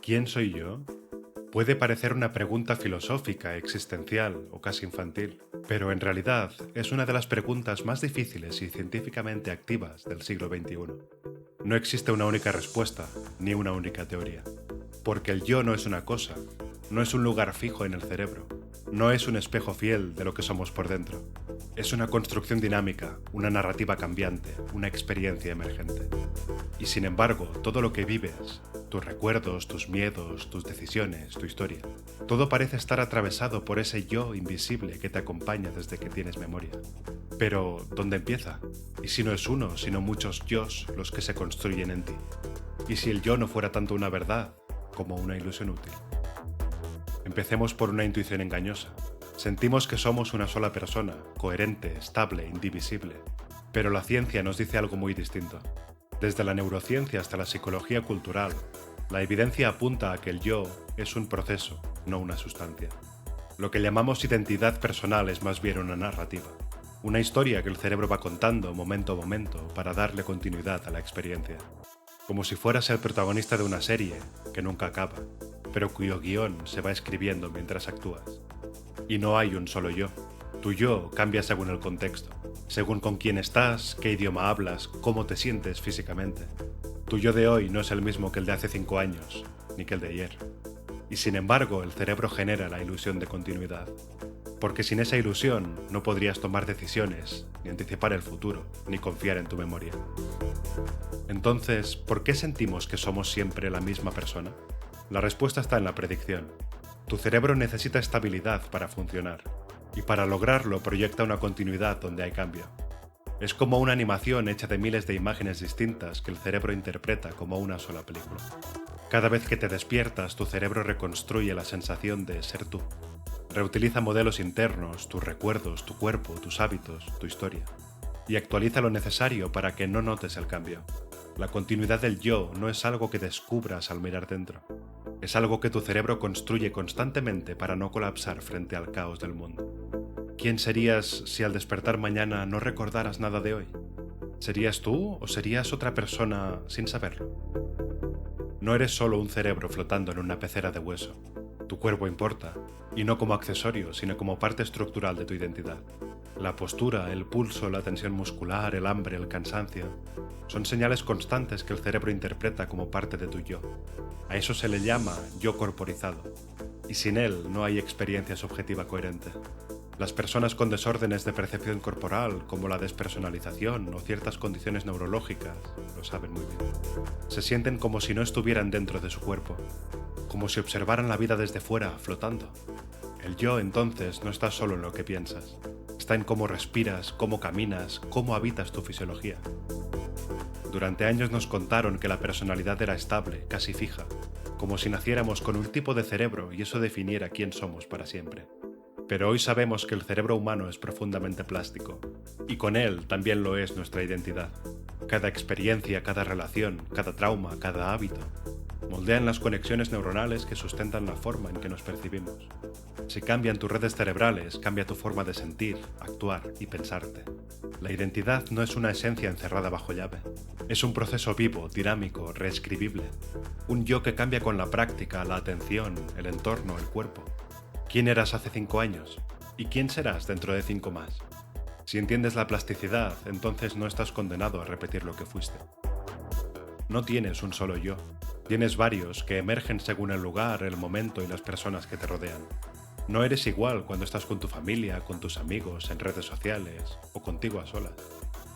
¿Quién soy yo? Puede parecer una pregunta filosófica, existencial o casi infantil, pero en realidad es una de las preguntas más difíciles y científicamente activas del siglo XXI. No existe una única respuesta, ni una única teoría. Porque el yo no es una cosa, no es un lugar fijo en el cerebro, no es un espejo fiel de lo que somos por dentro. Es una construcción dinámica, una narrativa cambiante, una experiencia emergente. Y sin embargo, todo lo que vives, tus recuerdos, tus miedos, tus decisiones, tu historia, todo parece estar atravesado por ese yo invisible que te acompaña desde que tienes memoria. Pero, ¿dónde empieza? ¿Y si no es uno, sino muchos yos los que se construyen en ti? ¿Y si el yo no fuera tanto una verdad como una ilusión útil? Empecemos por una intuición engañosa. Sentimos que somos una sola persona, coherente, estable, indivisible. Pero la ciencia nos dice algo muy distinto. Desde la neurociencia hasta la psicología cultural, la evidencia apunta a que el yo es un proceso, no una sustancia. Lo que llamamos identidad personal es más bien una narrativa, una historia que el cerebro va contando momento a momento para darle continuidad a la experiencia. Como si fueras el protagonista de una serie que nunca acaba, pero cuyo guión se va escribiendo mientras actúas. Y no hay un solo yo. Tu yo cambia según el contexto, según con quién estás, qué idioma hablas, cómo te sientes físicamente. Tu yo de hoy no es el mismo que el de hace 5 años, ni que el de ayer. Y sin embargo, el cerebro genera la ilusión de continuidad. Porque sin esa ilusión no podrías tomar decisiones, ni anticipar el futuro, ni confiar en tu memoria. Entonces, ¿por qué sentimos que somos siempre la misma persona? La respuesta está en la predicción. Tu cerebro necesita estabilidad para funcionar, y para lograrlo proyecta una continuidad donde hay cambio. Es como una animación hecha de miles de imágenes distintas que el cerebro interpreta como una sola película. Cada vez que te despiertas, tu cerebro reconstruye la sensación de ser tú. Reutiliza modelos internos, tus recuerdos, tu cuerpo, tus hábitos, tu historia. Y actualiza lo necesario para que no notes el cambio. La continuidad del yo no es algo que descubras al mirar dentro. Es algo que tu cerebro construye constantemente para no colapsar frente al caos del mundo. ¿Quién serías si al despertar mañana no recordaras nada de hoy? ¿Serías tú o serías otra persona sin saberlo? No eres solo un cerebro flotando en una pecera de hueso. Tu cuerpo importa, y no como accesorio, sino como parte estructural de tu identidad. La postura, el pulso, la tensión muscular, el hambre, el cansancio, son señales constantes que el cerebro interpreta como parte de tu yo. A eso se le llama yo corporizado, y sin él no hay experiencia subjetiva coherente. Las personas con desórdenes de percepción corporal, como la despersonalización o ciertas condiciones neurológicas, lo saben muy bien. Se sienten como si no estuvieran dentro de su cuerpo, como si observaran la vida desde fuera, flotando. El yo, entonces, no está solo en lo que piensas. Está en cómo respiras, cómo caminas, cómo habitas tu fisiología. Durante años nos contaron que la personalidad era estable, casi fija, como si naciéramos con un tipo de cerebro y eso definiera quién somos para siempre. Pero hoy sabemos que el cerebro humano es profundamente plástico, y con él también lo es nuestra identidad. Cada experiencia, cada relación, cada trauma, cada hábito, moldean las conexiones neuronales que sustentan la forma en que nos percibimos. Si cambian tus redes cerebrales, cambia tu forma de sentir, actuar y pensarte. La identidad no es una esencia encerrada bajo llave. Es un proceso vivo, dinámico, reescribible. Un yo que cambia con la práctica, la atención, el entorno, el cuerpo. ¿Quién eras hace 5 años? ¿Y quién serás dentro de 5 más? Si entiendes la plasticidad, entonces no estás condenado a repetir lo que fuiste. No tienes un solo yo. Tienes varios que emergen según el lugar, el momento y las personas que te rodean. No eres igual cuando estás con tu familia, con tus amigos, en redes sociales o contigo a solas.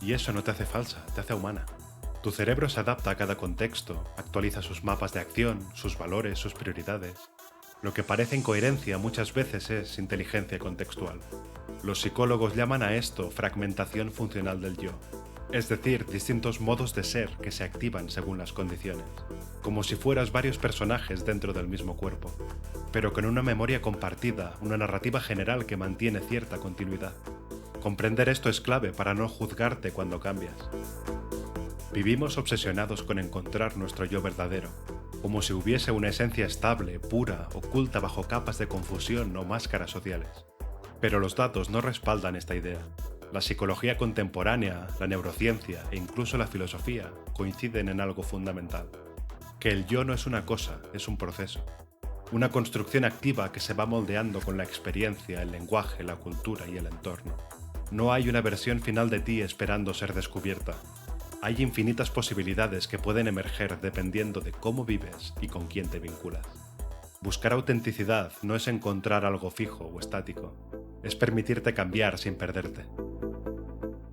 Y eso no te hace falsa, te hace humana. Tu cerebro se adapta a cada contexto, actualiza sus mapas de acción, sus valores, sus prioridades. Lo que parece incoherencia muchas veces es inteligencia contextual. Los psicólogos llaman a esto fragmentación funcional del yo, es decir, distintos modos de ser que se activan según las condiciones, como si fueras varios personajes dentro del mismo cuerpo, pero con una memoria compartida, una narrativa general que mantiene cierta continuidad. Comprender esto es clave para no juzgarte cuando cambias. Vivimos obsesionados con encontrar nuestro yo verdadero, como si hubiese una esencia estable, pura, oculta bajo capas de confusión o máscaras sociales. Pero los datos no respaldan esta idea. La psicología contemporánea, la neurociencia e incluso la filosofía coinciden en algo fundamental. que el yo no es una cosa, es un proceso. Una construcción activa que se va moldeando con la experiencia, el lenguaje, la cultura y el entorno. No hay una versión final de ti esperando ser descubierta. Hay infinitas posibilidades que pueden emerger dependiendo de cómo vives y con quién te vinculas. Buscar autenticidad no es encontrar algo fijo o estático, es permitirte cambiar sin perderte.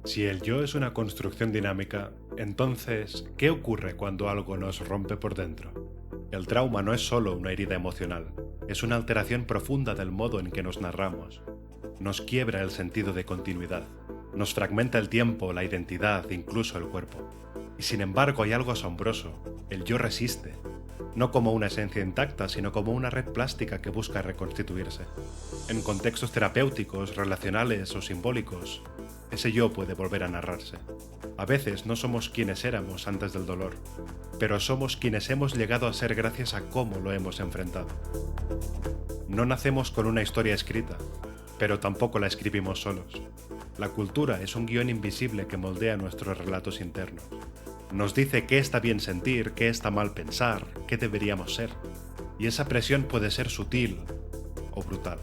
Si el yo es una construcción dinámica, entonces, ¿qué ocurre cuando algo nos rompe por dentro? El trauma no es solo una herida emocional, es una alteración profunda del modo en que nos narramos. Nos quiebra el sentido de continuidad, nos fragmenta el tiempo, la identidad, incluso el cuerpo. Y sin embargo hay algo asombroso, el yo resiste, no como una esencia intacta, sino como una red plástica que busca reconstituirse. En contextos terapéuticos, relacionales o simbólicos, ese yo puede volver a narrarse. A veces no somos quienes éramos antes del dolor, pero somos quienes hemos llegado a ser gracias a cómo lo hemos enfrentado. No nacemos con una historia escrita, pero tampoco la escribimos solos. La cultura es un guión invisible que moldea nuestros relatos internos. Nos dice qué está bien sentir, qué está mal pensar, qué deberíamos ser. Y esa presión puede ser sutil o brutal.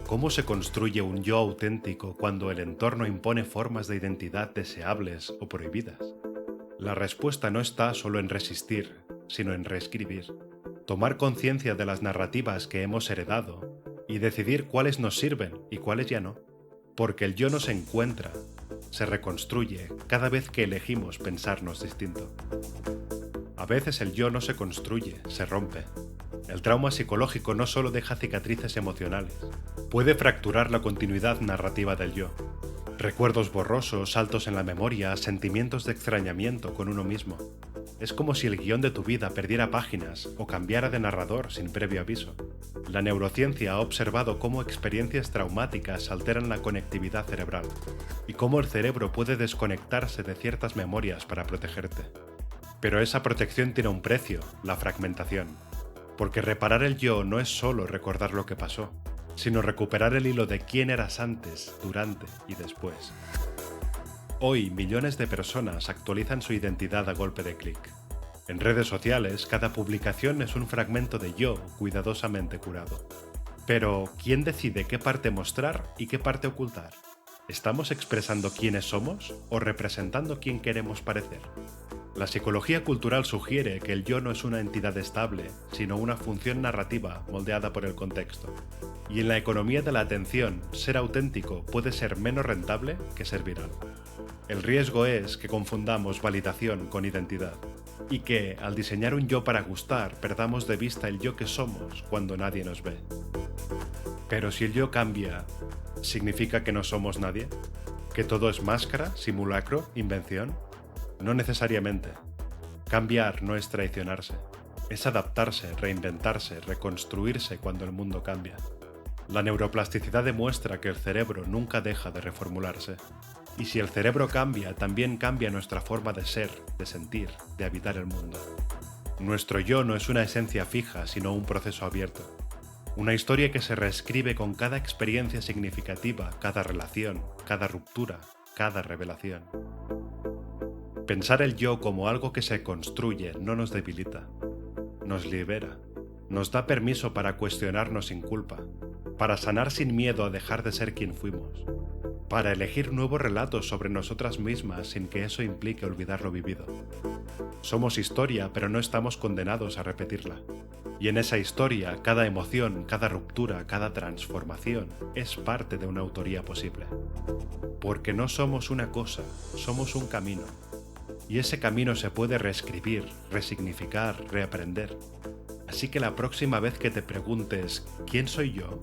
¿Cómo se construye un yo auténtico cuando el entorno impone formas de identidad deseables o prohibidas? La respuesta no está solo en resistir, sino en reescribir. Tomar conciencia de las narrativas que hemos heredado y decidir cuáles nos sirven y cuáles ya no. Porque el yo no se encuentra, se reconstruye cada vez que elegimos pensarnos distinto. A veces el yo no se construye, se rompe. El trauma psicológico no solo deja cicatrices emocionales, puede fracturar la continuidad narrativa del yo. Recuerdos borrosos, saltos en la memoria, sentimientos de extrañamiento con uno mismo. Es como si el guión de tu vida perdiera páginas o cambiara de narrador sin previo aviso. La neurociencia ha observado cómo experiencias traumáticas alteran la conectividad cerebral y cómo el cerebro puede desconectarse de ciertas memorias para protegerte. Pero esa protección tiene un precio, la fragmentación. Porque reparar el yo no es solo recordar lo que pasó, sino recuperar el hilo de quién eras antes, durante y después. Hoy, millones de personas actualizan su identidad a golpe de clic. En redes sociales, cada publicación es un fragmento de yo cuidadosamente curado. Pero, ¿quién decide qué parte mostrar y qué parte ocultar? ¿Estamos expresando quiénes somos o representando quién queremos parecer? La psicología cultural sugiere que el yo no es una entidad estable, sino una función narrativa moldeada por el contexto. Y en la economía de la atención, ser auténtico puede ser menos rentable que ser viral. El riesgo es que confundamos validación con identidad, y que, al diseñar un yo para gustar, perdamos de vista el yo que somos cuando nadie nos ve. Pero si el yo cambia, ¿significa que no somos nadie? ¿Que todo es máscara, simulacro, invención? No necesariamente. Cambiar no es traicionarse, es adaptarse, reinventarse, reconstruirse cuando el mundo cambia. La neuroplasticidad demuestra que el cerebro nunca deja de reformularse. Y si el cerebro cambia, también cambia nuestra forma de ser, de sentir, de habitar el mundo. Nuestro yo no es una esencia fija, sino un proceso abierto. Una historia que se reescribe con cada experiencia significativa, cada relación, cada ruptura, cada revelación. Pensar el yo como algo que se construye no nos debilita, nos libera, nos da permiso para cuestionarnos sin culpa, para sanar sin miedo a dejar de ser quien fuimos, para elegir nuevos relatos sobre nosotras mismas sin que eso implique olvidar lo vivido. Somos historia, pero no estamos condenados a repetirla. Y en esa historia, cada emoción, cada ruptura, cada transformación es parte de una autoría posible. Porque no somos una cosa, somos un camino. Y ese camino se puede reescribir, resignificar, reaprender. Así que la próxima vez que te preguntes ¿quién soy yo?,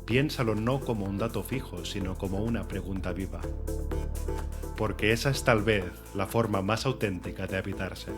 piénsalo no como un dato fijo, sino como una pregunta viva. Porque esa es tal vez la forma más auténtica de habitarse.